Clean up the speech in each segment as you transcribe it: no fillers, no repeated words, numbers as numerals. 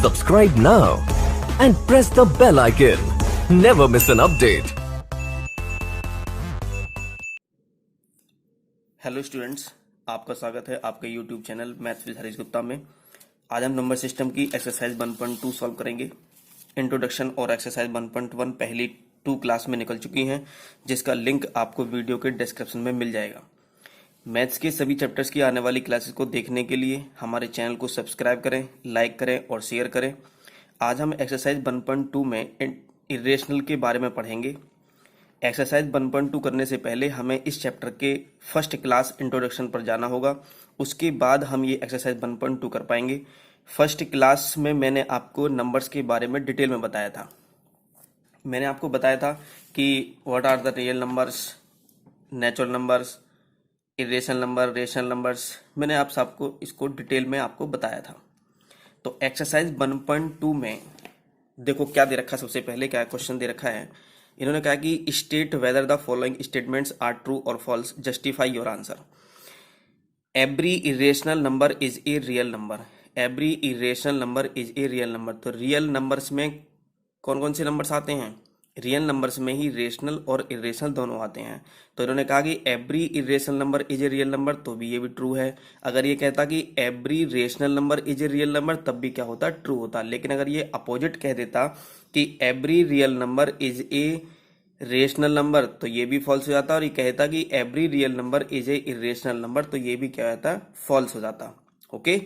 Subscribe now and press the bell icon. Never miss an update. Hello students, आपका स्वागत है आपके YouTube channel maths with Harish Gupta में। आज हम नंबर सिस्टम की एक्सरसाइज 1.2 सॉल्व करेंगे। इंट्रोडक्शन और एक्सरसाइज 1.1 पहली 2 क्लास में निकल चुकी हैं, जिसका लिंक आपको वीडियो के डिस्क्रिप्शन में मिल जाएगा। मैथ्स के सभी चैप्टर्स की आने वाली क्लासेस को देखने के लिए हमारे चैनल को सब्सक्राइब करें, लाइक करें और शेयर करें। आज हम एक्सरसाइज 1.2 में इरेशनल के बारे में पढ़ेंगे। एक्सरसाइज 1.2 करने से पहले हमें इस चैप्टर के फर्स्ट क्लास इंट्रोडक्शन पर जाना होगा, उसके बाद हम ये एक्सरसाइज 1.2 कर पाएंगे। फर्स्ट क्लास में मैंने आपको नंबर्स के बारे में डिटेल में बताया था। मैंने आपको बताया था कि what are the real numbers, natural numbers, irrational number, rational numbers. मैंने आप सबको इसको डिटेल में आपको बताया था। तो एक्सरसाइज 1.2 में देखो क्या दे रखा है। सबसे पहले क्या क्वेश्चन दे रखा है, इन्होंने कहा कि state whether the following statements are true और false, justify your answer. Every irrational number is a real number. Every irrational number is a real number. तो रियल नंबर्स में कौन कौन से नंबर्स आते हैं? रियल नंबर्स में ही रेशनल और इरेशनल दोनों आते हैं। तो इन्होंने कहा कि every irrational number is a real number, तो भी ये भी ट्रू है। अगर ये कहता कि every rational number is a real number, तब भी क्या होता? ट्रू होता। लेकिन अगर ये अपोजिट कह देता कि every real number is a rational number, तो ये भी फॉल्स हो जाता। और ये कहता कि every real number is A irrational number, तो ये भी क्या होता? फॉल्स हो जाता। ओके,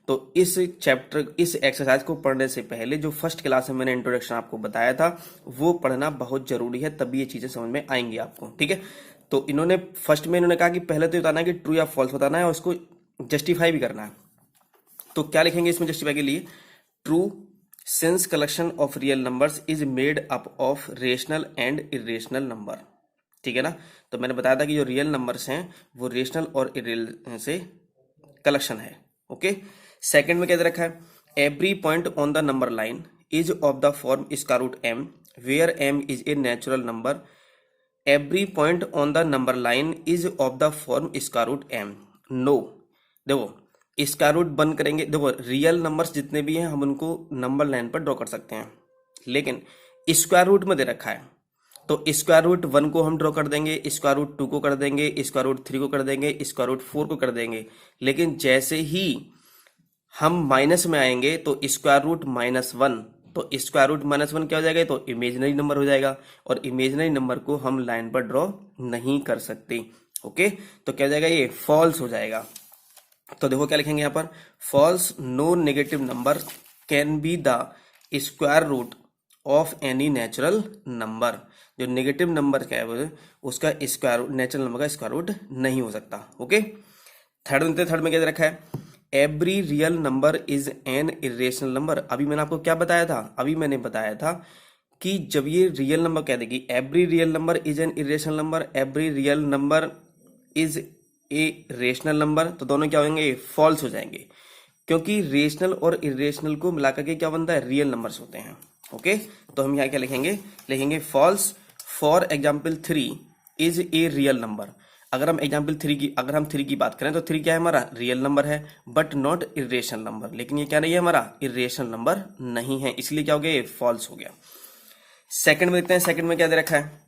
तो इस चैप्टर, इस एक्सरसाइज को पढ़ने से पहले जो फर्स्ट क्लास में मैंने इंट्रोडक्शन आपको बताया था, वो पढ़ना बहुत जरूरी है, तभी ये चीजें समझ में आएंगी आपको। ठीक है, तो इन्होंने फर्स्ट में इन्होंने कहा कि पहले तो बताना है कि ट्रू या फॉल्स बताना है और उसको जस्टिफाई भी करना है। तो क्या लिखेंगे इसमें जस्टिफाई के लिए? True since collection of real numbers is made up of rational and irrational number. ठीक है ना। तो मैंने बताया था कि जो रियल नंबर्स हैं वो रेशनल और इरेशनल से कलेक्शन है। ओके, सेकंड में क्या दे रखा है? Every point on the number line is of the form square root m where m is a natural number. Every point on the number line is of the form square root m. No, देखो square root बंद करेंगे। देखो real numbers जितने भी हैं हम उनको number line पर ड्रॉ कर सकते हैं, लेकिन स्क्वायर रूट में दे रखा है तो स्क्वायर रूट 1 को हम ड्रॉ कर देंगे, स्क्वायर रूट 2 को कर देंगे, स्क्वायर रूट 3 को कर देंगे, स्क्वायर रूट 4 को कर देंगे। लेकिन जैसे ही हम माइनस में आएंगे तो स्क्वायर रूट -1, तो स्क्वायर रूट -1 क्या हो जाएगा? तो इमेजिनरी नंबर हो जाएगा, और इमेजिनरी नंबर को हम लाइन पर ड्रॉ नहीं कर सकते। ओके, तो क्या हो जाएगा? ये फॉल्स हो जाएगा। तो देखो क्या लिखेंगे यहाँ पर? False, no negative number can be the square root of any natural number. जो नेगेटिव नंबर क्या है उसका स्क्वायर, नेचुरल नंबर का स्क्वायर रूट नहीं हो सकता। ओके, थर्ड में क्या दे रखा है? Every real number is an irrational number. अभी मैंने आपको क्या बताया था? अभी मैंने बताया था कि जब ये रियल नंबर कह देगी every real number is an irrational number, every real number is a rational number, तो दोनों क्या होंगे? फॉल्स हो जाएंगे, क्योंकि रेशनल और इरेशनल को मिलाकर के क्या बनता है? रियल नंबर्स होते हैं। ओके, तो हम यहाँ क्या लिखेंगे? लिखेंगे false. For example 3 is a real number. अगर हम एग्जाम्पल 3 की बात करें तो 3 क्या है? हमारा रियल नंबर है, बट नॉट इरेशनल नंबर। लेकिन ये क्या नहीं है? हमारा इरेशनल नंबर नहीं है, इसलिए क्या हो गया? ये फॉल्स हो गया। सेकंड में देखते हैं, सेकंड में क्या दे रखा है?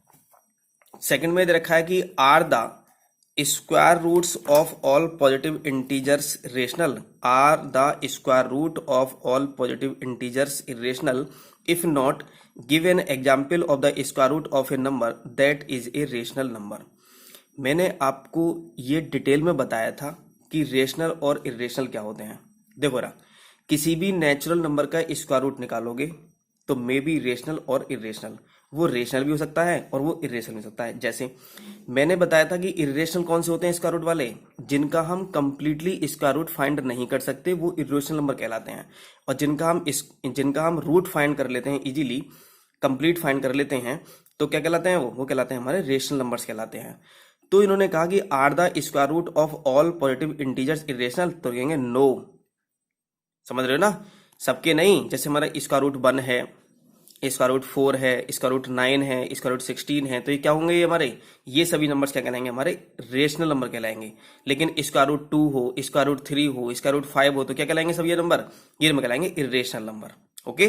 सेकंड में दे रखा है कि are the square roots of all positive integers rational. Are the square root of all positive integers irrational? If not, give an example of the square root of a number that is a rational number. मैंने आपको ये detail में बताया था कि rational और irrational क्या होते हैं। देखो ना, किसी भी नेचुरल नंबर का स्क्वायर रूट निकालोगे तो मे बी रेशनल और इरेशनल, वो रेशनल भी हो सकता है और वो इरेशनल भी हो सकता है। जैसे मैंने बताया था कि इरेशनल कौन से होते हैं स्क्वायर रूट वाले? जिनका हम कंप्लीटली स्क्वायर रूट फाइंड नहीं कर सकते, वो इरेशनल नंबर कहलाते हैं। और जिनका हम रूट फाइंड कर लेते हैं इजीली, कंप्लीट फाइंड कर लेते हैं, तो क्या कहलाते हैं? वो कहलाते हैं हमारे रेशनल नंबर्स कहलाते हैं। तो इन्होंने कहा कि are the square root of all positive integers irrational, तो कहेंगे नो। समझ रहे हो ना? सबके नहीं। जैसे हमारा स्क्वायर रूट 1 है, इसका रूट 4 है, इसका रूट 9 है, इसका रूट 16 है, तो ये क्या होंगे ये हमारे, ये सभी नंबर्स क्या कहलाएंगे, हमारे रेशनल नंबर कहलाएंगे। लेकिन इसका रूट 2 हो, इसका रूट 3 हो, इसका रूट 5 हो, तो क्या कहलाएंगे सब ये नंबर कहलाएंगे इरेशनल नंबर। ओके,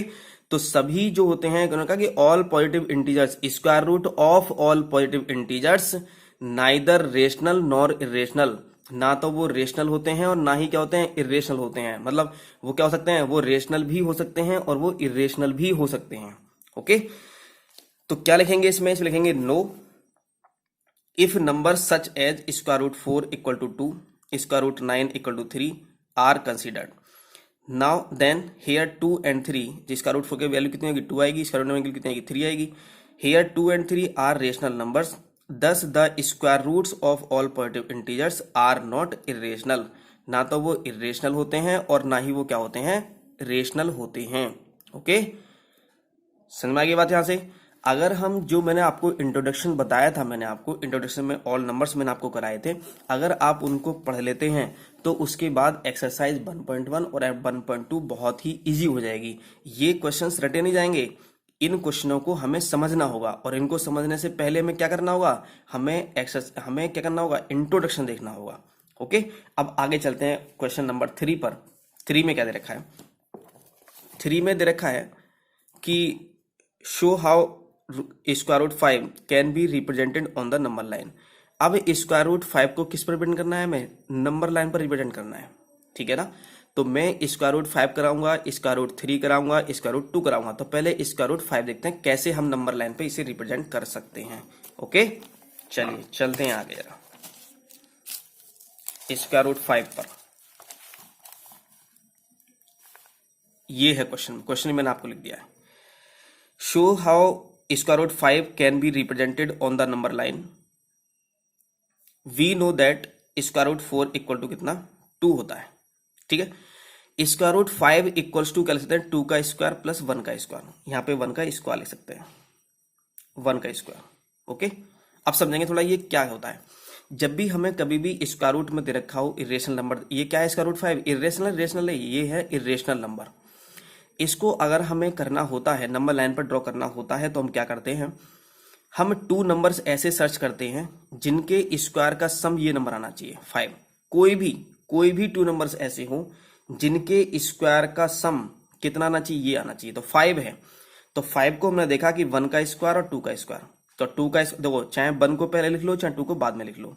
तो सभी जो होते हैं उन्होंने कहा कि all positive integers, square root of all positive integers neither rational nor irrational, ना तो वो रेशनल होते हैं और ना ही क्या होते हैं, इरेशनल होते हैं। मतलब वो क्या हो सकते हैं, वो रेशनल भी हो सकते हैं और वो इरेशनल भी हो सकते हैं। ओके, तो क्या लिखेंगे इसमें लिखेंगे no if number such as square root 4 equal to 2, square root 9 equal to 3 are considered. Now then here 2 and 3, जिसका रूट 4 की वैल्यू कितनी होगी, 2 आएगी, इसका रूट 9 की कितनी आएगी, 3 आएगी। Here 2 and 3 are rational numbers, thus the square roots of all positive integers are not irrational, ना तो वो इरेशनल होते हैं और ना ही वो क्या होते हैं, रेशनल होते हैं। ओके, समझ में आ गई बात यहां से। अगर हम जो मैंने आपको इंट्रोडक्शन बताया था, मैंने आपको इंट्रोडक्शन में ऑल नंबर्स मैंने आपको कराए थे, अगर आप उनको पढ़ लेते हैं तो उसके बाद एक्सरसाइज 1.1 और 1.2 बहुत ही इजी हो जाएगी। ये क्वेश्चंस रटे नहीं जाएंगे, इन क्वेश्चनों को हमें समझना होगा और इनको समझने से पहले हमें क्या करना होगा, हमें क्या करना होगा, इंट्रोडक्शन देखना होगा। ओके, अब आगे चलते हैं क्वेश्चन नंबर 3 पर। 3 में क्या दे रखा है, 3 में दे रखा है कि show how square root 5 can be represented on the number line. अब स्क्वायर रूट 5 को किस पर रिप्रेजेंट करना है, हमें नंबर लाइन पर रिप्रेजेंट करना है, ठीक है ना। तो मैं स्क्वायर रूट 5 कराऊंगा, स्क्वायर रूट 3 कराऊंगा, स्क्वायर रूट 2 कराऊंगा। तो पहले स्क्वायर रूट 5 देखते हैं कैसे हम नंबर लाइन पे इसे रिप्रेजेंट कर सकते हैं। ओके, चलिए चलते हैं आगे जरा स्क्वायर रूट 5 पर। ये है क्वेश्चन मैंने आपको लिख दिया है। Show how square root 5 can be represented on the number line. We know that square root 4 equal to कितना, 2 होता है, ठीक है। स्क्वायर रूट 5 इक्वल्स टू क्या लिख सकते हैं, 2 का स्क्वायर प्लस 1 का स्क्वायर। यहां पे 1 का स्क्वायर लिख सकते हैं, 1 का स्क्वायर। ओके, अब समझेंगे थोड़ा ये क्या होता है। जब भी हमें कभी भी स्क्वायर रूट में दे रखा हो इरेशनल नंबर, ये क्या है स्क्वायर रूट 5, इरेशनल रेशनल है, ये है इरेशनल नंबर। इसको अगर हमें करना होता है, नंबर लाइन पर ड्रॉ करना होता है, तो हम क्या करते हैं, हम 2 नंबर्स ऐसे सर्च करते हैं जिनके स्क्वायर का सम ये नंबर आना चाहिए 5। कोई भी 2 नंबर्स ऐसे हो जिनके स्क्वायर का सम कितना आना चाहिए, ये आना चाहिए। तो 5 है, तो 5 को हमने देखा कि 1 का स्क्वायर और 2 का स्क्वायर। तो 2 का देखो, चाहे 1 को पहले लिख लो चाहे 2 को बाद में लिख लो,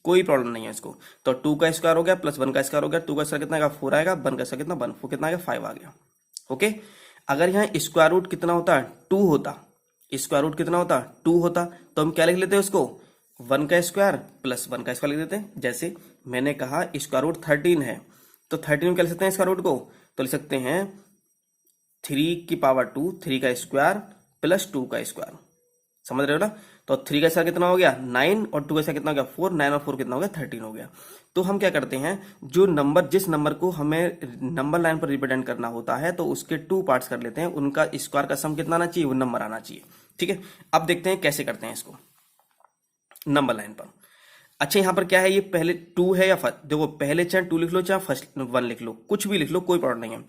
कोई प्रॉब्लम नहीं है इसको। तो 2 का स्क्वायर हो गया प्लस 1 का स्क्वायर हो गया, 2 का स्क्वायर कितना आएगा, 4 आएगा, 1 का स्क्वायर कितना, 1, 4 कितना आ गया, 5 आ गया। ओके, अगर यहाँ स्क्वायर रूट कितना होता, 2 होता, स्क्वायर रूट कितना होता, 2 होता, तो हम क्या लिख लेते हैं उसको, 1 का स्क्वायर प्लस 1 का स्क्वायर लिख देते हैं। जैसे मैंने कहा स्क्वायर रूट 13 है, तो 13 में क्या लिख सकते हैं स्क्वायर रूट को, तो लिख सकते हैं 3 की पावर 2, 3 का स्क्वायर प्लस 2 का स्क्वायर। समझ रहे हो ना। तो 3 का स्क्वायर कितना हो गया, 9, और 2 का स्क्वायर कितना हो गया, 4, 9 और 4 कितना हो गया, 13 हो गया। तो हम क्या करते हैं, जो नंबर, जिस नंबर को हमें नंबर लाइन पर रिप्रेजेंट करना होता है, तो उसके 2 पार्ट्स कर लेते हैं, उनका स्क्वायर का सम कितना आना चाहिए, वो नंबर आना चाहिए, ठीक है। अब देखते हैं कैसे करते हैं इसको नंबर लाइन पर। अच्छा, यहां पर क्या है, ये पहले 2 है या फर्स्ट, देखो पहले चाहे 2 लिख लो चाहे फर्स्ट 1 लिख लो, कुछ भी लिख लो, कोई प्रॉब्लम नहीं है।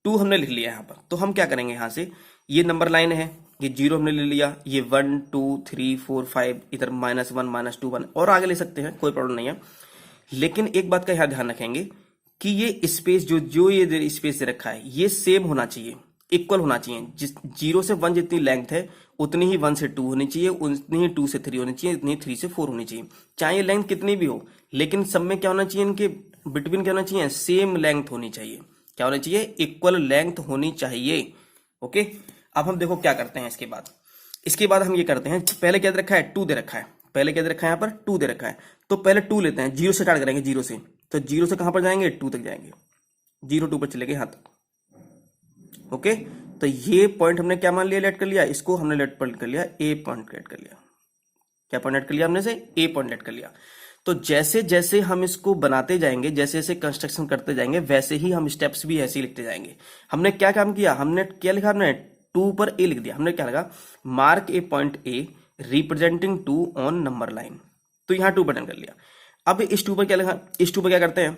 2 हमने लिख लिया यहां पर, तो हम क्या करेंगे, यहां से ये नंबर लाइन है, ये 0 हमने ले लिया, ये 1 2 3 4 5, इधर -1 -2 1 और आगे ले सकते हैं, कोई प्रॉब्लम नहीं है। लेकिन एक बात का यहां ध्यान रखेंगे कि ये स्पेस जो ये स्पेस दे रखा है, ये सेम होना चाहिए, इक्वल होना चाहिए। जिस 0 से 1 जितनी लेंथ है उतनी ही 1 से 2 होनी चाहिए, उतनी ही 2 से 3 होनी चाहिए, उतनी ही 3 से 4 होनी चाहिए। चाहे ये लेंथ कितनी भी हो, लेकिन सब में क्या होना चाहिए, इनके बिटवीन क्या होना चाहिए, सेम लेंथ होनी चाहिए। क्या होना चाहिए, इक्वल लेंथ होनी चाहिए। ओके, अब हम देखो क्या करते हैं इसके बाद हम ये करते हैं, पहले क्या दे रखा है, 2 दे रखा है, पहले क्या दे रखा है, यहाँ पर 2 दे रखा है, तो पहले 2 लेते हैं, 0 से स्टार्ट करेंगे, 0 से, तो 0 से कहां पर जाएंगे, 2 तक जाएंगे, 0 2 पर चले गए यहां तक। ओके, तो ये पॉइंट हमने क्या मान लिया, लेट कर लिया, इसको हमने लेट पॉइंट कर लिया, ए पॉइंट लेट कर लिया। क्या पॉइंट लेट कर लिया हमने से, ए पॉइंट लेट कर लिया। तो जैसे जैसे हम इसको बनाते जाएंगे, जैसे जैसे कंस्ट्रक्शन करते जाएंगे, वैसे ही हम स्टेप्स भी ऐसे ही लिखते जाएंगे। हमने क्या काम किया, हमने क्या लिखा, हमने 2 पर ए लिख दिया। हमने क्या लगा, mark A point A representing 2 on number line, तो यहां 2 बटन कर लिया। अब इस 2 पर क्या लिखा, इस 2 पर क्या करते हैं,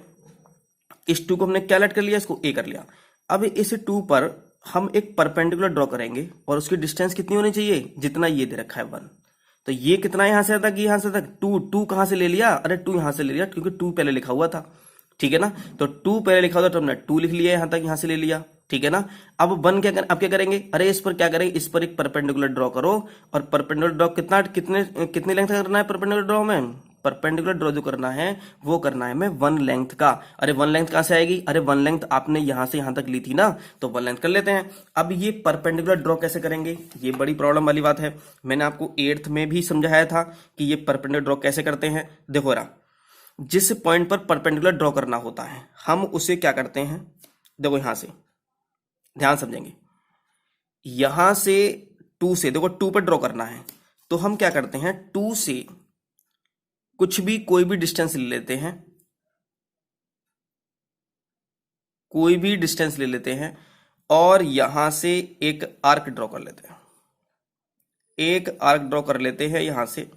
इस 2 को हमने क्या लेट कर लिया, इसको ए कर लिया। अब इस 2 पर हम एक परपेंडिकुलर ड्रॉ करेंगे और उसकी डिस्टेंस कितनी होनी चाहिए, जितना ये दे रखा है 1। तो ये कितना यहां से तक, यहां से तक 2, 2 कहां से ले लिया, अरे 2 यहां से ले लिया क्योंकि 2 पहले लिखा हुआ था, ठीक है ना। तो 2 पहले लिखा हुआ था तो हमने 2 लिख लिया, यहां तक यहां से ले लिया, ठीक है ना। अब 1 अब क्या करेंगे, अरे इस पर क्या करेंगे, इस पर एक परपेंडिकुलर ड्रॉ करो। और परपेंडिकुलर ड्रॉ कितनी लेंथ का करना है परपेंडिकुलर ड्रॉ में, परपेंडिकुलर ड्रॉ जो करना है वो करना है मैं 1 लेंथ का। अरे 1 लेंथ कहां से आएगी, अरे 1 लेंथ आपने यहां से यहां तक ली थी ना, तो 1 लेंथ कर लेते हैं। अब ये परपेंडिकुलर ड्रॉ कैसे करेंगे, ये बड़ी प्रॉब्लम वाली बात है। मैंने आपको 8th में भी समझाया था कि ये परपेंडिकुलर ड्रॉ कैसे करते हैं। देखो रहा, जिस पॉइंट पर परपेंडिकुलर ड्रॉ करना होता है हम उसे क्या करते हैं, देखो यहां से ध्यान समझेंगे, यहां से 2 से, देखो 2 पर ड्रॉ करना है तो हम क्या करते हैं, 2 से कुछ भी कोई भी डिस्टेंस ले लेते हैं, कोई भी डिस्टेंस ले लेते हैं और यहां से एक आर्क ड्रॉ कर लेते हैं, एक आर्क ड्रॉ कर लेते हैं यहां से।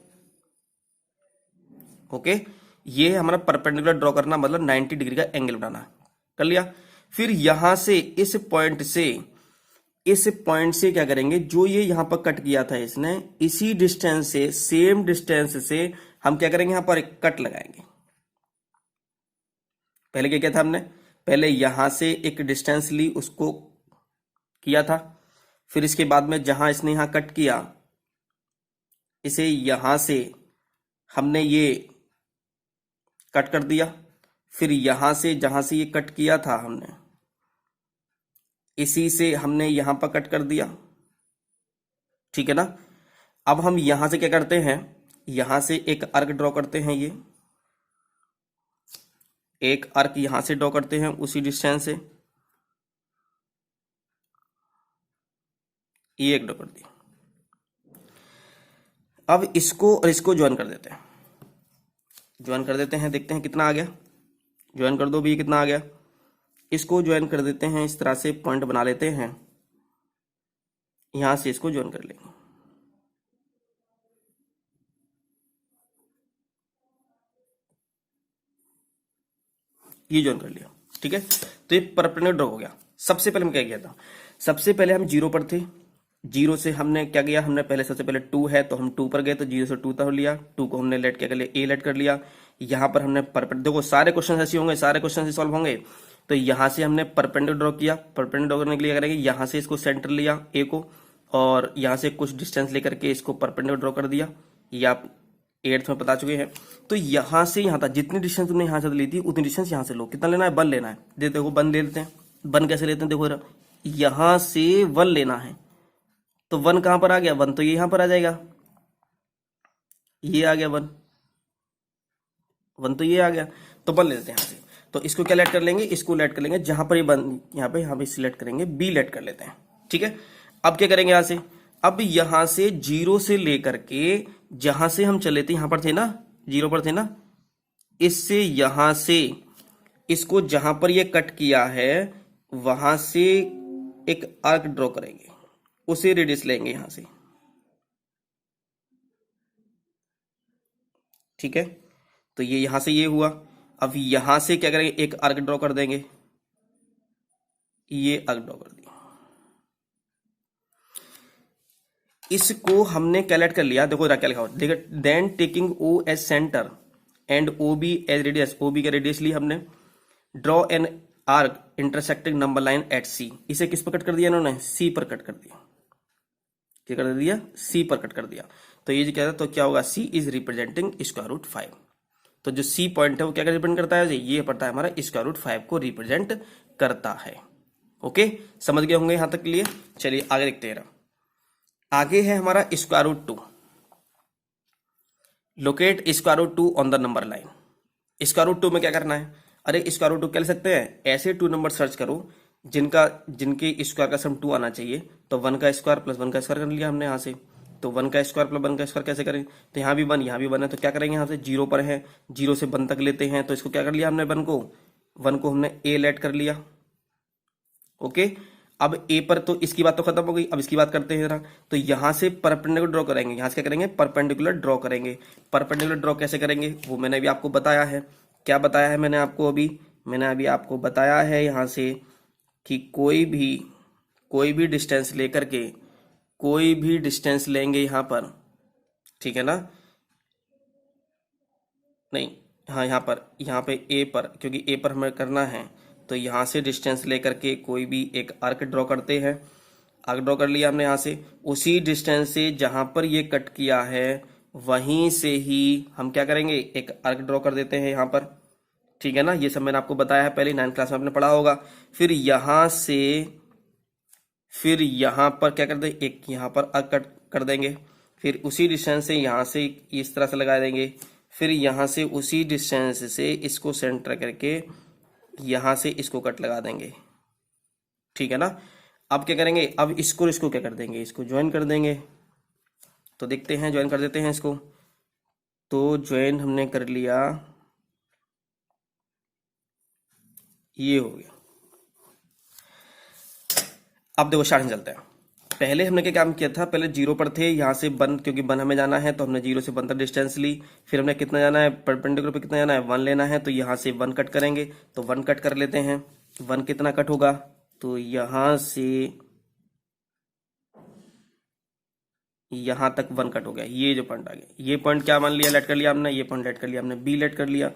ओके, ये हमारा परपेंडिकुलर ड्रॉ करना मतलब 90 डिग्री का एंगल बनाना, कर लिया। फिर यहां से इस पॉइंट से क्या करेंगे, जो ये यहां पर कट किया था इसने, इसी डिस्टेंस से, सेम डिस्टेंस से हम क्या करेंगे, यहां पर एक कट लगाएंगे। पहले क्या किया था हमने, पहले यहां से एक डिस्टेंस ली, उसको किया था। फिर इसके बाद में जहां इसने यहां कट किया, इसे यहां से हमने ये कट कर दिया। फिर यहां से जहां से ये कट किया था हमने, इसी से हमने यहां पर कट कर दिया, ठीक है ना। अब हम यहां से क्या करते हैं, यहां से एक आर्क ड्रॉ करते हैं, ये एक आर्क यहां से ड्रॉ करते हैं उसी डिस्टेंस से, ये एक ड्रॉ कर दिया। अब इसको और इसको ज्वाइन कर देते हैं, ज्वाइन कर देते हैं, देखते हैं कितना आ गया, ज्वाइन कर दो भी, कितना आ गया। इसको ज्वाइन कर देते हैं, इस तरह से पॉइंट बना लेते हैं, यहां से इसको ज्वाइन कर लेंगे, ये ज्वाइन कर लिया, ठीक है। तो ये परपेंडिकुलर ड्रॉ हो गया। सबसे पहले हम क्या किया था, सबसे पहले हम 0 पर थे, 0 से हमने क्या किया, हमने पहले सबसे पहले 2 है तो हम 2 पर गए, तो 0 से 2 तक लिया, 2 को हमने लेट क्या कर लिया, ए लेट कर लिया। यहां पर हमने देखो सारे क्वेश्चन ऐसे होंगे, सारे क्वेश्चन सॉल्व होंगे। तो यहां से हमने परपेंडिकुलर ड्रॉ किया, परपेंडिकुलर ड्रॉ करने के लिए क्या करेंगे, यहां से इसको सेंटर लिया ए को, और यहां से कुछ डिस्टेंस लेकर के इसको परपेंडिकुलर ड्रॉ कर दिया। ये आप 8th में बता चुके हैं। तो यहां से यहां तक जितनी डिस्टेंस तुमने यहां से ली थी उतनी डिस्टेंस यहां से लो, कितना लेना है, 1 लेना है। देखो 1 ले लेते हैं, 1 कैसे लेते हैं, देखो यहां से 1 लेना है, तो 1 कहां पर आ गया, 1 तो ये यहां पर आ जाएगा, ये आ गया 1, 1 तो ये आ गया, तो 1 ले लेते हैं यहां से। तो इसको क्या लेट कर लेंगे, इसको लेट कर लेंगे, जहां पर ये 1 यहां पे सिलेक्ट करेंगे, बी लेट कर लेते हैं, ठीक है। अब क्या करेंगे यहां से, अब यहां से 0 से लेकर के जहां से हम चले थे, यहां पर थे ना, 0 पर थे ना, इससे यहां से इसको जहां पर ये कट किया है वहां से एक आर्क ड्रॉ करेंगे, उसे रेडियस लेंगे यहां से, ठीक है। तो ये यहां से ये हुआ। अब यहां से क्या करेंगे, एक आर्क ड्रॉ कर देंगे, ये आर्क ड्रॉ कर दिया। इसको हमने कैलकुलेट कर लिया, देखो क्या लिखा हुआ, देखो then taking O as centre and O B as radius, O B का रेडियस ली हमने, draw an arc intersecting number line at C. इसे किस पर कट कर दिया इन्होंने, सी पर कट कर दिया, क्या कर दिया, सी पर कट कर दिया। तो ये जो क्या था, तो क्या होगा, सी इज रिप्रेजेंटिंग स्क्वायर रूट 5। तो जो सी पॉइंट है वो क्या रिप्रेजेंट करता है, ये पड़ता है हमारा स्क्वायर रूट 5 को रिप्रेजेंट करता है। ओके, समझ गए होंगे यहां तक के लिए। चलिए आगे देखते हैं। आगे है हमारा square root 2, locate square root 2 on the number line. Square root 2 में क्या करना है, अरे स्क्वायर रूट 2 क्या ले सकते हैं, ऐसे 2 नंबर सर्च करो जिनके स्क्वायर का सम 2 आना चाहिए। तो 1 का स्क्वायर प्लस 1 का स्क्वायर कर लिया हमने यहाँ से। तो 1 का स्क्वायर प्लस 1 का स्क्वायर कैसे करें, तो यहाँ भी 1 यहाँ भी 1 है, तो क्या करेंगे, यहाँ से 0 पर है, 0 से 1 तक लेते हैं। तो इसको क्या कर लिया हमने, 1 को हमने ए लेट कर लिया। ओके, अब ए पर तो इसकी बात तो खत्म हो गई, अब इसकी बात करते हैं जरा। तो यहां से परपेंडिकुलर ड्रॉ करेंगे, यहां से क्या करेंगे, परपेंडिकुलर ड्रॉ करेंगे। परपेंडिकुलर ड्रॉ कैसे करेंगे वो मैंने अभी आपको बताया है। क्या बताया है मैंने अभी आपको बताया है यहां से कि कोई कोई भी डिस्टेंस लेकर के, कोई भी डिस्टेंस लेंगे यहाँ पर, ठीक है ना, नहीं, हाँ यहाँ पे ए पर, क्योंकि ए पर हमें करना है, तो यहाँ से डिस्टेंस लेकर के कोई भी एक आर्क ड्रॉ करते हैं। आर्क ड्रॉ कर लिया हमने यहाँ से, उसी डिस्टेंस से जहाँ पर ये कट किया है वहीं से ही हम क्या करेंगे, एक आर्क ड्रॉ कर देते हैं यहाँ पर, ठीक है ना। ये सब मैंने आपको बताया है पहले, 9th क्लास में आपने पढ़ा होगा। फिर यहाँ से, फिर यहाँ पर क्या कर देंगे, एक यहाँ पर आर्क कट कर देंगे, फिर उसी डिस्टेंस से यहाँ से इस तरह से लगा देंगे, फिर यहाँ से उसी डिस्टेंस से इसको सेंटर करके यहाँ से इसको कट लगा देंगे, ठीक है ना। अब क्या करेंगे, अब इसको इसको क्या कर देंगे, इसको ज्वाइन कर देंगे। तो देखते हैं, ज्वाइन कर देते हैं इसको। तो ज्वाइन हमने कर लिया, ये हो गया। अब देखो स्टार्टिंग चलते हैं। पहले हमने क्या काम किया था, पहले 0 पर थे, यहाँ से 1, क्योंकि 1 हमें जाना है तो हमने 0 से 1 तक डिस्टेंस ली। फिर हमने कितना जाना है, परपेंडिकुलर पे कितना जाना है, 1 लेना है, तो यहाँ से 1 कट करेंगे, तो 1 कट कर लेते हैं। 1 कितना कट होगा, तो यहाँ से यहाँ तक 1 कट हो गया, ये जो पॉइंट आ गया, ये पॉइंट क्या मान लिया, लेट कर लिया हमने, ये पॉइंट लेट कर लिया हमने, बी लेट कर लिया।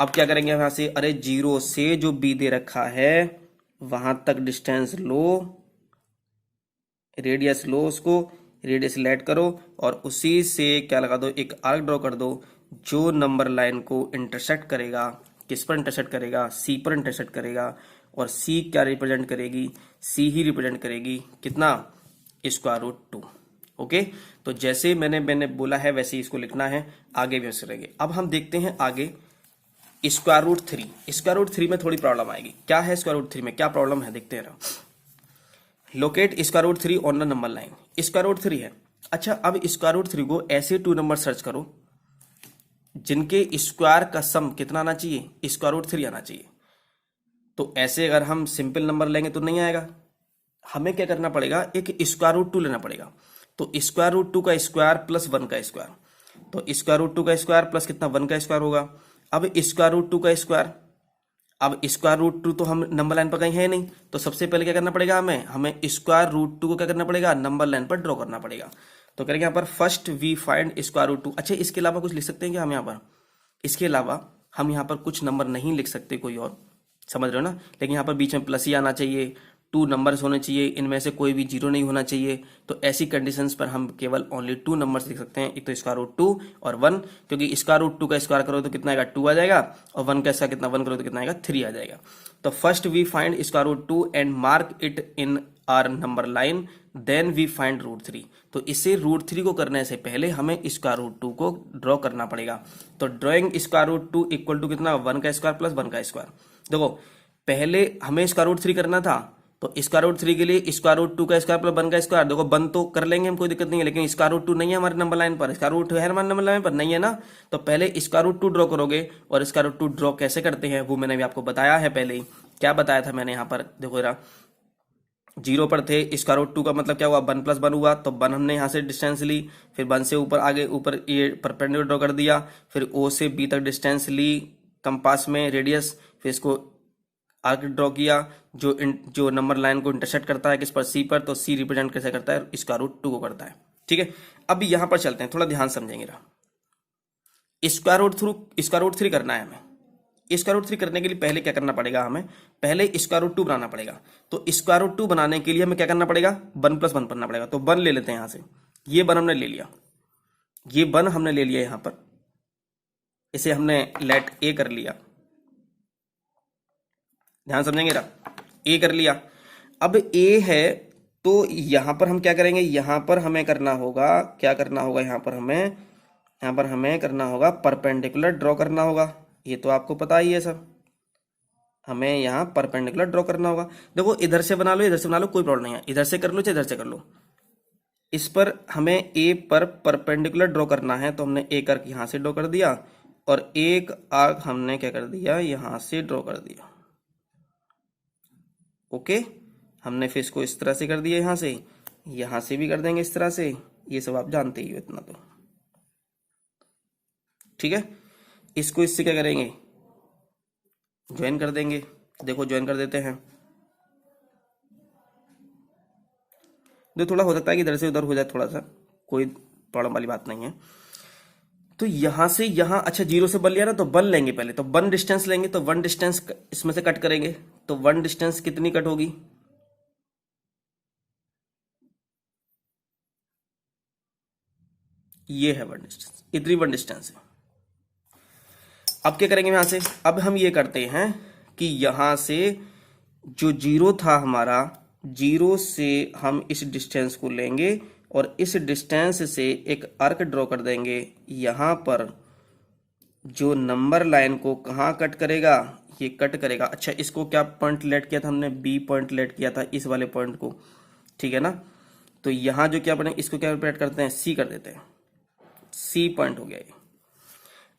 अब क्या करेंगे यहाँ से, अरे 0 से जो बी दे रखा है वहां तक डिस्टेंस लो, रेडियस लो, उसको रेडियस लेट करो, और उसी से क्या लगा दो, एक आर्क ड्रॉ कर दो जो नंबर लाइन को इंटरसेक्ट करेगा। किस पर इंटरसेक्ट करेगा, सी पर इंटरसेक्ट करेगा। और सी क्या रिप्रेजेंट करेगी, सी ही रिप्रेजेंट करेगी कितना, √2। ओके, तो जैसे मैंने बोला है वैसे ही इसको लिखना है, आगे भी ऐसे रहेंगे। अब हम देखते हैं आगे √3। √3 में थोड़ी प्रॉब्लम आएगी। क्या है √3 में, क्या प्रॉब्लम है, देखते हैं ना। Locate √3 on the number line, √3 है। अच्छा, अब √3 को ऐसे 2 नंबर सर्च करो जिनके स्क्वायर का सम कितना आना चाहिए, √3 आना चाहिए। तो ऐसे अगर हम सिंपल नंबर लेंगे तो नहीं आएगा, हमें क्या करना पड़ेगा, एक √2 लेना पड़ेगा। तो √2 का स्क्वायर प्लस 1 का स्क्वायर, तो √2 का स्क्वायर प्लस कितना, 1 का स्क्वायर होगा। अब √2 का स्क्वायर, अब √2 तो हम नंबर लाइन पर कहीं है नहीं, तो सबसे पहले क्या करना पड़ेगा, हमें √2 को क्या करना पड़ेगा, नंबर लाइन पर ड्रॉ करना पड़ेगा। तो करेंगे यहाँ पर फर्स्ट वी फाइंड √2। अच्छा, इसके अलावा कुछ लिख सकते हैं क्या हम यहाँ पर, इसके अलावा हम यहाँ पर कुछ नंबर नहीं लिख सकते कोई और, समझ रहे हो ना। लेकिन यहाँ पर बीच में प्लस ही आना चाहिए, 2 नंबर्स होने चाहिए, इनमें से कोई भी 0 नहीं होना चाहिए। तो ऐसी कंडीशंस पर हम केवल ओनली 2 नंबर्स लिख सकते हैं, एक तो √2 और 1, क्योंकि √2 का स्क्वायर करो तो कितना आएगा, 2 आ जाएगा, और 1 का कितना, 1 करो तो कितना आएगा, 3 आ जाएगा। तो first we find √2 and mark it in our number line, then we find √3। तो इसे √3 को करने से पहले हमें √2 को ड्रॉ करना पड़ेगा। तो ड्रॉइंग √2 इक्वल टू कितना, 1 का स्क्वायर प्लस 1 का स्क्वायर। देखो पहले हमें √3 करना था, तो √3 के लिए √2 का स्क्वायर प्लस 1 का स्क्वायर, देखो 1 तो कर लेंगे हम, कोई दिक्कत नहीं है, लेकिन √2 नहीं है हमारे नंबर लाइन पर, √2 है हमारे नंबर लाइन पर नहीं है ना। तो पहले √2 ड्रॉ करोगे, और √2 ड्रॉ कैसे करते हैं वो मैंने भी आपको बताया है पहले ही। क्या बताया था मैंने यहाँ पर, देखो जरा, 0 पर थे, √2 का मतलब क्या हुआ, 1 + 1 हुआ, तो 1 हमने यहाँ से डिस्टेंस ली, फिर 1 से ऊपर आगे ऊपर ये परपेंडिकुलर ड्रॉ कर दिया, फिर O से B तक डिस्टेंस ली कंपास में रेडियस, फिर इसको आर्क ड्रॉ किया जो नंबर लाइन को इंटरसेक्ट करता है किस पर, सी पर, तो सी रिप्रेजेंट कैसे करता है, √2 को करता है। ठीक है, अब यहां पर चलते हैं, थोड़ा ध्यान समझेंगे। √3 करना है हमें। √3 करने के लिए पहले क्या करना पड़ेगा, हमें पहले √2 बनाना पड़ेगा। तो √2 बनाने के लिए हमें क्या करना पड़ेगा, 1 + 1 करना पड़ेगा। तो 1 ले लेते हैं यहां से, ये 1 हमने ले लिया, ये 1 हमने ले लिया यहां पर, इसे हमने लेट ए कर लिया, ध्यान समझेंगे ना, ए कर लिया। अब ए है तो यहां पर हम क्या करेंगे, यहां पर हमें करना होगा, क्या करना होगा, यहां पर हमें करना होगा परपेंडिकुलर ड्रॉ करना होगा। ये तो आपको पता ही है सब, हमें यहां परपेंडिकुलर ड्रॉ करना होगा। देखो इधर से बना लो, इधर से बना लो, कोई प्रॉब्लम नहीं है, इधर से कर लो चाहे इधर से कर लो। इस पर हमें ए पर परपेंडिकुलर ड्रॉ करना है, तो हमने एक आर्क यहां से ड्रॉ कर दिया, और एक आर्क हमने क्या कर दिया, यहां से ड्रॉ कर दिया। ओके, हमने फिर इसको इस तरह से कर दिया, यहां से भी कर देंगे इस तरह से, ये सब आप जानते ही हो इतना तो। ठीक है, इसको इससे क्या करेंगे, ज्वाइन कर देंगे। देखो ज्वाइन कर देते हैं, जो थोड़ा हो सकता है कि इधर से उधर हो जाए थोड़ा सा, कोई प्रॉब्लम वाली बात नहीं है। तो यहां से यहां, अच्छा 0 से 1 लिया ना, तो 1 लेंगे पहले, तो 1 डिस्टेंस लेंगे, तो 1 डिस्टेंस इसमें से कट करेंगे, तो 1 डिस्टेंस कितनी कट होगी, ये है 1 डिस्टेंस, इतनी 1 डिस्टेंस है। अब क्या करेंगे यहां से, अब हम ये करते हैं कि यहां से जो 0 था हमारा, 0 से हम इस डिस्टेंस को लेंगे और इस डिस्टेंस से एक आर्क ड्रॉ कर देंगे यहां पर, जो नंबर लाइन को कहाँ कट करेगा, ये कट करेगा। अच्छा इसको क्या पॉइंट लेट किया था हमने, बी पॉइंट लेट किया था, इस वाले पॉइंट को, ठीक है ना। तो यहां जो क्या बने, इसको क्या रिप्रेजेंट करते हैं, सी कर देते हैं, सी पॉइंट हो गया ये।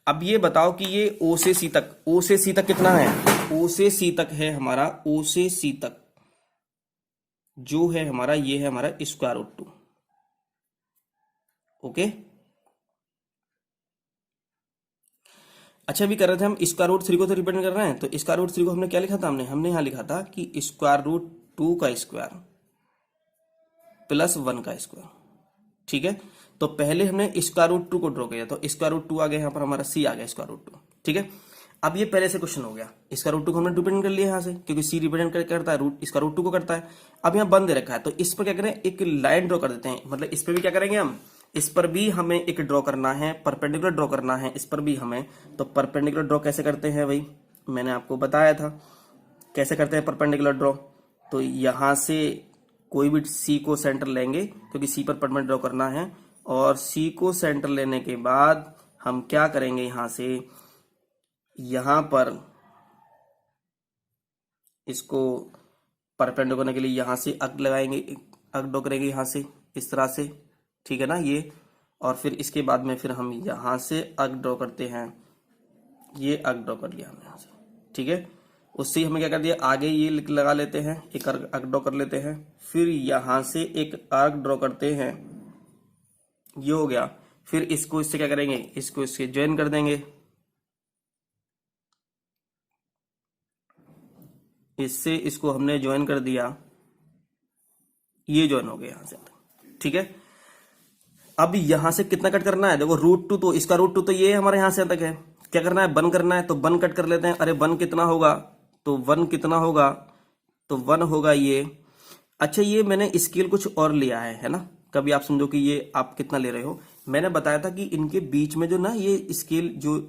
अब ये बताओ कि ये ओ से सी तक, ओ से सी तक कितना है, ओ से सी तक है हमारा, ओ से सी तक जो है हमारा, ये है हमारा स्क्वायर रूट 2। ओके, अच्छा भी कर रहे थे हम, स्क्वायर रूट 3 को तो रिप्रेजेंट कर रहे हैं, तो स्क्वायर रूट 3 को हमने क्या लिखा था, हमने यहां लिखा था कि स्क्वायर रूट 2 का स्क्वायर प्लस 1 का स्क्वायर, ठीक है। तो पहले हमने स्क्वायर रूट 2 को ड्रॉ किया, तो स्क्वायर रूट 2 आ गया, यहां पर हमारा सी आ गया स्क्वायर रूट 2, ठीक है। अब ये पहले से क्वेश्चन हो गया, स्क्वायर रूट 2 को हमने रिप्रेजेंट कर लिया यहां से, क्योंकि सी रिप्रेजेंट करता है, रूट स्क्वायर रूट 2 को करता है। अब यहां बंद दे रखा है, तो इस पर क्या करें, एक लाइन ड्रॉ कर देते हैं, मतलब इस पर भी क्या करेंगे हम, इस पर भी हमें एक ड्रॉ करना है, परपेंडिकुलर ड्रॉ करना है इस पर भी हमें। तो परपेंडिकुलर ड्रॉ कैसे करते हैं भाई, मैंने आपको बताया था कैसे करते हैं परपेंडिकुलर ड्रॉ। तो यहां से कोई भी सी को सेंटर लेंगे, क्योंकि सी पर परपेंडिकुलर ड्रॉ करना है, और सी को सेंटर लेने के बाद हम क्या करेंगे, यहां से यहां पर इसको परपेंडिकुलर करने के लिए यहां से अग लगाएंगे, अग ड्रॉ करेंगे यहां से इस तरह से, ठीक है ना ये। और फिर इसके बाद में फिर हम यहां से अग ड्रॉ करते हैं, ये अग ड्रॉ कर लिया हमने यहां से, ठीक है। उससे ही हमें क्या कर दिया, आगे ये लगा लेते हैं, एक अग ड्रॉ कर लेते हैं, फिर यहां से एक आर्क ड्रॉ करते हैं, ये हो गया। फिर इसको इससे क्या करेंगे, इसको इससे ज्वाइन कर देंगे, इससे इसको हमने ज्वाइन कर दिया, ये ज्वाइन हो गया यहां से, ठीक है। अब यहां से कितना कट करना है, देखो रूट 2, तो इसका रूट 2 तो ये हमारे यहां से तक है, क्या करना है, 1 करना है, तो 1 कट कर लेते हैं। अरे 1 कितना होगा, तो 1 कितना होगा, तो 1 होगा ये। अच्छा ये मैंने स्केल कुछ और लिया है ना, कभी आप समझो कि ये आप कितना ले रहे हो। मैंने बताया था कि इनके बीच में जो ना ये स्केल जो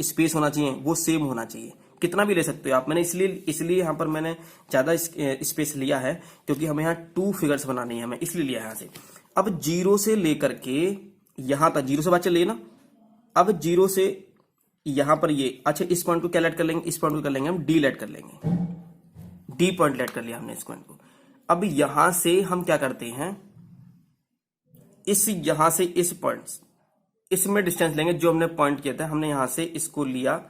स्पेस होना चाहिए वो सेम होना चाहिए, कितना भी ले सकते हो आप। मैंने इसलिए यहाँ पर मैंने ज्यादा स्पेस लिया है, क्योंकि हमें यहाँ 2 फिगर्स बनानी है, हमें इसलिए लिया है यहाँ से। अब 0 से लेकर के यहां तक, 0 से बात चल रही है ना, अब 0 से यहां पर ये, अच्छा इस पॉइंट को क्या लेट कर लेंगे, इस पॉइंट को कर लेंगे हम डी लेट कर लेंगे, डी पॉइंट लेट कर लिया हमने इस पॉइंट को। अब यहां से हम क्या करते हैं, इस यहां से इस पॉइंट, इसमें डिस्टेंस लेंगे जो हमने पॉइंट किया था, हमने यहां से इसको लिया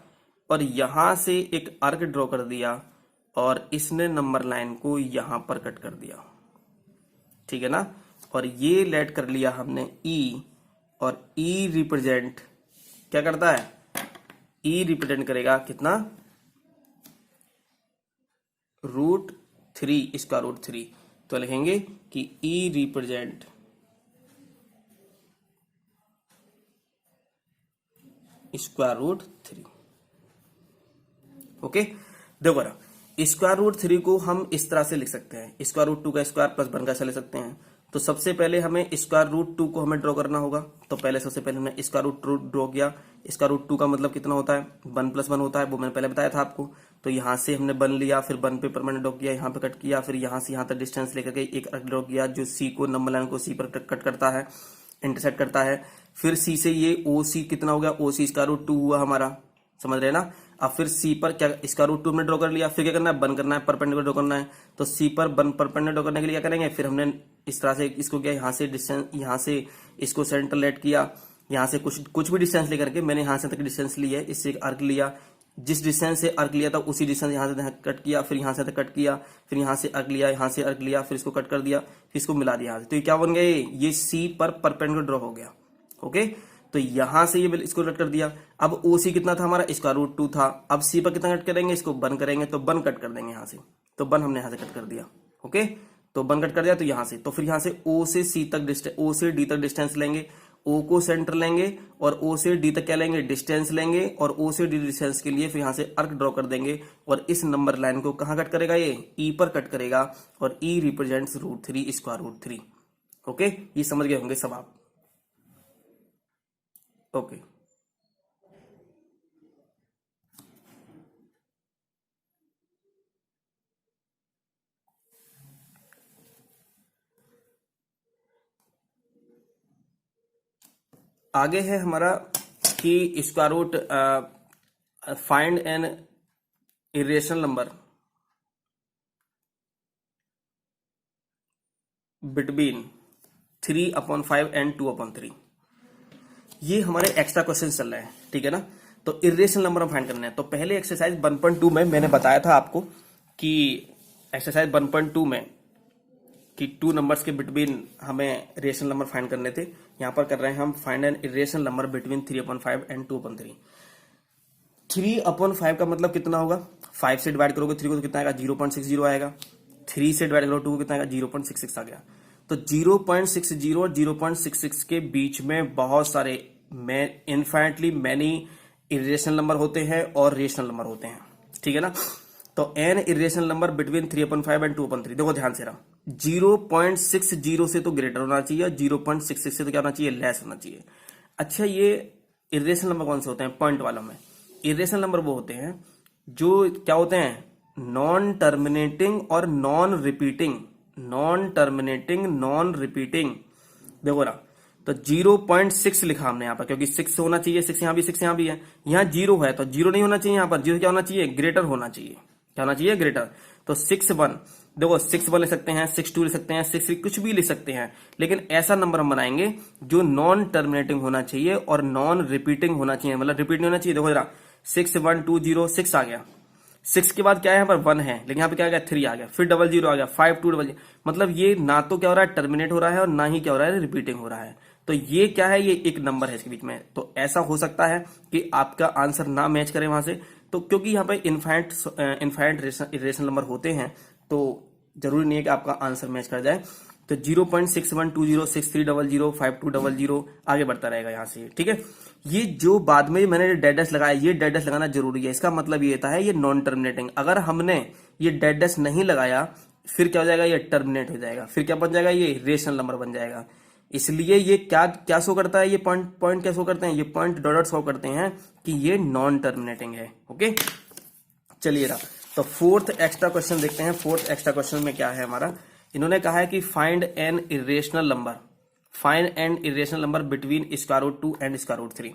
और यहां से एक आर्क ड्रॉ कर दिया, और इसने नंबर लाइन को यहां पर कट कर दिया, ठीक है ना। और ये लेट कर लिया हमने ई, और ई रिप्रेजेंट क्या करता है, ई रिप्रेजेंट करेगा कितना, रूट 3, इसका रूट 3। तो लिखेंगे कि ई रिप्रेजेंट स्क्वायर रूट 3। ओके, देखो ना, स्क्वायर रूट 3 को हम इस तरह से लिख सकते हैं, स्क्वायर रूट 2 का स्क्वायर प्लस 1 का ऐसा ले सकते हैं। तो सबसे पहले हमें स्क्वायर रूट 2 को हमें ड्रॉ करना होगा, तो पहले सबसे पहले हमने स्क्वायर रूट 2 ड्रॉ किया। स्क्वायर रूट 2 का मतलब कितना होता है, 1 + 1 होता है, वो मैंने पहले बताया था आपको। तो यहां से हमने 1 लिया, फिर 1 पे परमानेंट ड्रॉ किया, यहाँ पे कट किया, फिर यहां से यहां तक डिस्टेंस लेकर के एक ड्रॉ किया जो सी को, नंबर लाइन को सी पर कट करता है, इंटरसेक्ट करता है। फिर सी से ये ओ सी कितना हो गया, ओ सी स्क्वायर रूट 2 हुआ हमारा, समझ रहे हैं ना। अब फिर सी पर क्या, इसका रूट 2 हमने ड्रॉ कर लिया, फिर क्या करना है, 1 करना है, परपेंडिकुलर ड्रॉ करना है। तो सी पर 1 परपेंडिकुलर ड्रॉ करने के लिए क्या करेंगे, फिर हमने इस तरह से इसको किया, यहाँ से डिस्टेंस, यहाँ से इसको सेंटर लेट किया, यहाँ से कुछ भी डिस्टेंस लेकर के मैंने यहाँ से तक डिस्टेंस ली है, इससे एक आर्क लिया, जिस डिस्टेंस से आर्क लिया था उसी डिस्टेंस यहाँ से कट किया, फिर यहाँ से तक कट किया, फिर यहाँ से आर्क लिया, यहाँ से आर्क लिया, फिर इसको कट कर दिया, फिर इसको मिला दिया यहाँ से। तो ये क्या बन गया, ये सी पर परपेंडिकुलर ड्रॉ हो गया। ओके, तो यहां से ये इसको कट कर दिया। अब ओ सी कितना था हमारा, इसका रूट 2 था। अब सी पर कितना कट करेंगे, इसको 1 करेंगे, तो 1 कट कर देंगे यहां से, तो 1 हमने यहां से कट कर दिया। ओके, तो 1 कट कर जाए तो यहां से, तो फिर यहां से ओ से सी तक डिस्टेंस, ओ से डी तक डिस्टेंस लेंगे, ओ को सेंटर लेंगे और ओ से डी तक क्या लेंगे, डिस्टेंस लेंगे, और ओ से डी डिस्टेंस के लिए फिर यहां से आर्क ड्रॉ कर देंगे और इस नंबर लाइन को कहां कट करेगा, ये ई पर कट करेगा और ई रिप्रेजेंट्स √3 स्क्वायर √3। ओके, ये समझ गए होंगे सब आप। ओके, आगे है हमारा कि square root find an irrational number between 3/5 and 2/3। ये हमारे एक्स्ट्रा क्वेश्चन चल रहे हैं, ठीक है ना। तो इरेशनल नंबर हम फाइंड करने हैं। तो पहले एक्सरसाइज 1.2 में मैंने बताया था आपको कि एक्सरसाइज 1.2 में कि 2 नंबर्स के बिटवीन हमें रेशनल नंबर फाइंड करने थे। यहां पर कर रहे हैं हम find an irrational number between 3/5 and 2/3। 3/5 का मतलब कितना होगा, 5 से डिवाइड करोगे 3 को तो कितना आएगा, 0.60 आएगा। 3 से डिवाइड करो 2 को कितना आएगा, 0.66 आ गया। तो 0.60 और 0.66 के बीच में बहुत सारे इनफाइनाइटली मैनी इरेशनल नंबर होते हैं और रेशनल नंबर होते हैं, ठीक है ना। तो N irrational number between 3/5 and 2/3, देखो ध्यान से रहा, 0.60 से तो ग्रेटर होना चाहिए और 0.66 से तो क्या होना चाहिए, लेस होना चाहिए। अच्छा, ये इरेशनल नंबर कौन से होते हैं, पॉइंट वालों में। इरेशनल नंबर वो होते हैं जो क्या होते हैं, नॉन टर्मिनेटिंग और non repeating. Non terminating, non repeating, देखो ना। तो 0.6 लिखा हमने यहाँ पर क्योंकि 6 होना चाहिए, 6 यहाँ भी 6 यहाँ भी है। यहाँ 0 है तो 0 नहीं होना चाहिए, यहाँ पर 0 क्या होना चाहिए, ग्रेटर होना चाहिए। क्या होना चाहिए, ग्रेटर। तो 6/1, देखो 6/1 लिख सकते हैं, 6/2 लिख सकते हैं, 6/3 कुछ भी लिख सकते हैं, लेकिन ऐसा नंबर हम बनाएंगे जो नॉन टर्मिनेटिंग होना चाहिए और नॉन रिपीटिंग होना चाहिए, मतलब रिपीट नहीं होना चाहिए। देखो जरा, 6/1 2 0 6 आ गया। 6 के बाद क्या है, यहाँ पर 1 है, लेकिन यहाँ पे क्या आ गया, 3 आ गया, फिर 00 आ गया, 5 2 मतलब ये ना तो क्या हो रहा है, टर्मिनेट हो रहा है और ना ही क्या हो रहा है, रिपीटिंग हो रहा है। तो ये क्या है, ये एक नंबर है इसके बीच में। तो ऐसा हो सकता है कि आपका आंसर ना मैच करे वहां से, तो क्योंकि यहाँ पे इनफाइनाइट रेशनल नंबर होते हैं तो जरूरी नहीं है कि आपका आंसर मैच कर जाए। तो 0.6120 6300 5200 आगे बढ़ता रहेगा यहाँ से, ठीक है। ये जो बाद में मैंने डेड डैश लगाया, ये डेड डैश लगाना जरूरी है। इसका मतलब ये था है ये नॉन टर्मिनेटिंग। अगर हमने ये डेड डैश नहीं लगाया फिर क्या हो जाएगा, ये टर्मिनेट हो जाएगा, फिर क्या बन जाएगा, ये रेशनल नंबर बन जाएगा। इसलिए ये क्या क्या शो करता है, ये पॉइंट क्या शो करते हैं, ये पॉइंट डॉट शो करते हैं कि ये नॉन टर्मिनेटिंग है। ओके, चलिए रहा। तो फोर्थ एक्स्ट्रा क्वेश्चन देखते हैं। फोर्थ एक्स्ट्रा क्वेश्चन में क्या है हमारा, इन्होंने कहा है कि find an irrational number, find an irrational number between √2 and √3।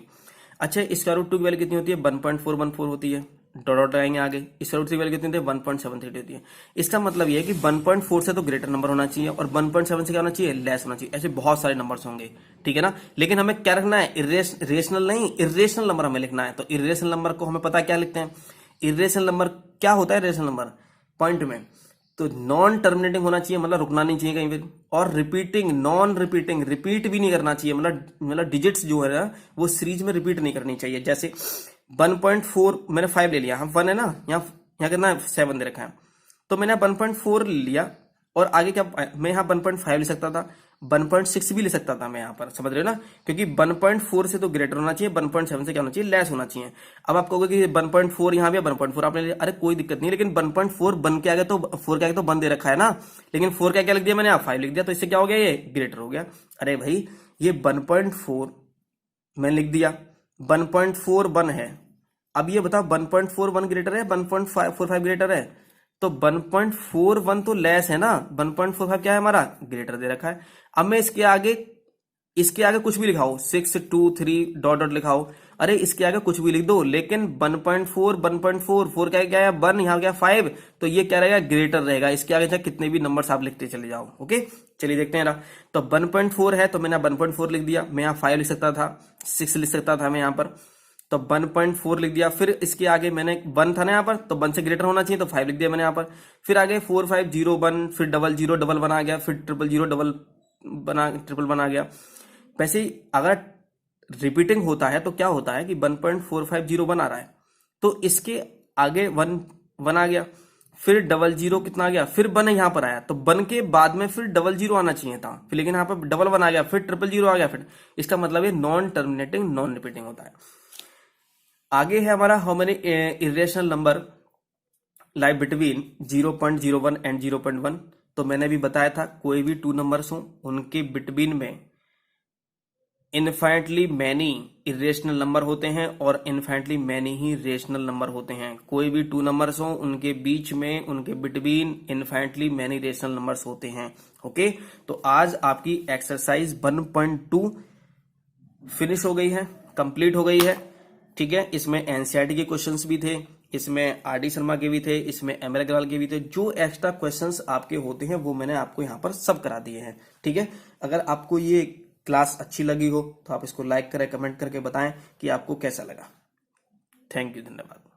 अच्छा, √2 की वैल्यू कितनी होती है, 1.414 होती है, डॉट आएंगे आगे। √3 की वैल्यू कितनी होती है, 1.73 होती है। इसका मतलब ये है कि 1.4 से तो ग्रेटर नंबर होना चाहिए और 1.7 से क्या होना चाहिए, लेस होना चाहिए। ऐसे बहुत सारे नंबर्स होंगे, ठीक है ना। लेकिन हमें क्या रखना है, रेशनल नहीं, इरेशनल नंबर हमें लिखना है। तो इरेशनल नंबर को हमें पता क्या लिखते हैं, इरेशनल नंबर क्या होता है, रेशनल नंबर पॉइंट में तो नॉन टर्मिनेटिंग होना चाहिए, मतलब रुकना नहीं चाहिए कहीं पर, और रिपीटिंग, नॉन रिपीटिंग, रिपीट भी नहीं करना चाहिए, मतलब डिजिट्स जो है ना वो सीरीज में रिपीट नहीं करनी चाहिए। जैसे 1.4 मैंने 5 ले लिया, हम 1 है ना, यहाँ कितना 7 दे रखा है, तो मैंने 1.4 लिया और आगे क्या, मैं यहाँ 1.5 ले सकता था, 1.6 भी ले सकता था मैं यहाँ पर, समझ रहे हो ना। क्योंकि 1.4 से तो ग्रेटर होना चाहिए, 1.7 से क्या होना चाहिए, लेस होना चाहिए। अब आप कहोगे कि 1.4 यहाँ भी 1.4 आपने लिया, अरे कोई दिक्कत नहीं, लेकिन 1.4 बन के आगे तो 4 के आगे तो 1 दे रखा है ना, लेकिन 4 क्या क्या लिख दिया मैंने, आप 5 लिख दिया, तो इससे क्या हो गया, ये ग्रेटर हो गया। अरे भाई ये 1.4 मैंने लिख दिया, 1.41 है। अब ये बताओ 1.41 ग्रेटर है, 1.45 ग्रेटर है, तो 1.41 तो लेस है ना, 1.45 क्या है हमारा, ग्रेटर दे रखा है। अब मैं इसके आगे कुछ भी लिखाओ, 6 2 3 डॉट डॉट लिखाओ, अरे इसके आगे कुछ भी लिख दो, लेकिन 1.4 क्या है 1, यहाँ क्या 5, तो ये क्या रहेगा, ग्रेटर रहेगा। इसके आगे चाहे कितने भी नंबर्स आप लिखते चले जाओ। ओके, चलिए देखते हैं ना। तो 1.4 है तो मैंने 1.4 लिख दिया, मैं यहाँ 5 लिख सकता था, 6 लिख सकता था मैं यहाँ पर, तो 1.4 लिख दिया। फिर इसके आगे मैंने 1 था ना यहाँ पर, तो 1 से ग्रेटर होना चाहिए, तो 5 लिख दिया मैंने यहाँ पर। फिर आगे 4 5 0 1, फिर 00 1 आ गया, फिर 000 ट्रिपल बना गया। वैसे ही अगर रिपीटिंग होता है तो क्या होता है कि 1.450 1 आ रहा है, तो इसके आगे 1 आ गया, फिर डबल जीरो कितना आ गया, फिर 1 यहां पर आया, तो 1 के बाद में फिर डबल जीरो आना चाहिए था, फिर लेकिन यहां पर डबल 1 आ गया, फिर ट्रिपल जीरो आ गया, फिर इसका मतलब ये नॉन टर्मिनेटिंग नॉन रिपीटिंग होता है। आगे है हमारा how many irrational number lie between 0.01 and 0.1। तो मैंने भी बताया था कोई भी 2 नंबर्स हो उनके बिटवीन में इनफाइनेटली मैनी इरेशनल नंबर होते हैं और इनफाइनेटली मैनी ही रेशनल नंबर होते हैं। कोई भी 2 नंबर्स हो उनके बीच में उनके between infinitely many rational numbers होते हैं। ओके, तो आज आपकी एक्सरसाइज 1.2 फिनिश हो गई है, कंप्लीट हो गई है। ठीक है, इसमें एनसीईआरटी के क्वेश्चंस भी थे, इसमें आरडी शर्मा के भी थे, इसमें एमएल अग्रवाल के भी थे। जो एक्स्ट्रा क्वेश्चंस आपके होते हैं वो मैंने आपको यहाँ पर सब करा दिए हैं। ठीक है, अगर आपको ये क्लास अच्छी लगी हो तो आप इसको लाइक करें, कमेंट करके बताएं कि आपको कैसा लगा। थैंक यू, धन्यवाद।